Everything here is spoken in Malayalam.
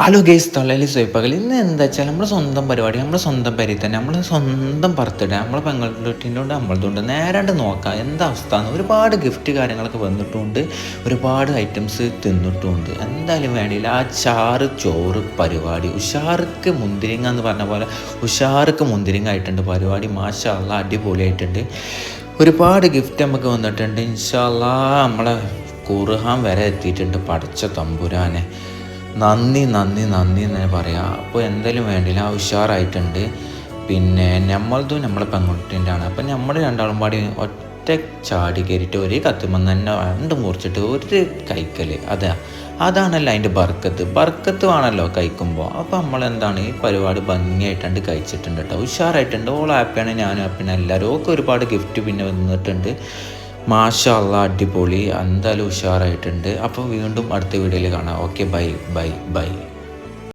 Hello guys, തൊള്ളയിൽ സ്വയ്പ്പകൽ. ഇന്ന് എന്താ വെച്ചാൽ നമ്മുടെ സ്വന്തം പരിപാടി, നമ്മുടെ സ്വന്തം പേരിൽ തന്നെ നമ്മൾ സ്വന്തം ബർത്ത്ഡേ നമ്മളെ പെങ്ങളുണ്ട് നമ്മളതുണ്ട് നേരാണ്ട് നോക്കാം എന്താ അവസ്ഥ എന്ന്. ഒരുപാട് ഗിഫ്റ്റ് കാര്യങ്ങളൊക്കെ വന്നിട്ടുണ്ട്, ഒരുപാട് ഐറ്റംസ് തിന്നിട്ടുമുണ്ട്. എന്തായാലും വേണ്ടിയില്ല ആ ചാറ് ചോറ് പരിപാടി. ഉഷാർക്ക് മുന്തിരിങ്ങ എന്ന് പറഞ്ഞ പോലെ ഉഷാർക്ക് മുന്തിരിങ്ങ ആയിട്ടുണ്ട് പരിപാടി. മാഷാ അല്ലാഹ് അടിപൊളിയായിട്ടുണ്ട്. ഒരുപാട് ഗിഫ്റ്റ് നമുക്ക് വന്നിട്ടുണ്ട്. ഇൻഷാ അല്ലാഹ് നമ്മളെ ഖുർആൻ വരെ എത്തിയിട്ടുണ്ട്. പടച്ച തമ്പുരാനെ നന്ദി നന്ദി നന്ദി എന്ന് പറയാം. അപ്പോൾ എന്തായാലും വേണ്ടില്ല ഉഷാറായിട്ടുണ്ട്. പിന്നെ നമ്മളതും നമ്മളെ പെൺകുട്ടീൻ്റെ ആണ്. അപ്പം നമ്മൾ രണ്ടാളും പാടി ഒറ്റ ചാടി കയറിയിട്ട് ഒരേ കത്തുമെന്ന് തന്നെ രണ്ടും മുറിച്ചിട്ട് ഒരു കൈക്കൽ. അതാണല്ലോ അതിൻ്റെ ബർക്കത്ത് വേണമല്ലോ കഴിക്കുമ്പോൾ. അപ്പോൾ നമ്മളെന്താണ് ഈ പരിപാടി ഭംഗിയായിട്ടുണ്ട് കഴിച്ചിട്ടുണ്ട് കേട്ടോ. ഉഷാറായിട്ടുണ്ട്. ഓൾ ഹാപ്പിയാണ്, ഞാനും ഹാപ്പിയാണ്, എല്ലാവരും ഒക്കെ ഒരുപാട് ഗിഫ്റ്റ് പിന്നെ വന്നിട്ടുണ്ട്. മാഷാ അല്ലാഹ് അടിപൊളി. എന്തായാലും ഉഷാറായിട്ടുണ്ട്. അപ്പോൾ വീണ്ടും അടുത്ത വീഡിയോയിൽ കാണാം. Okay, bye bye bye.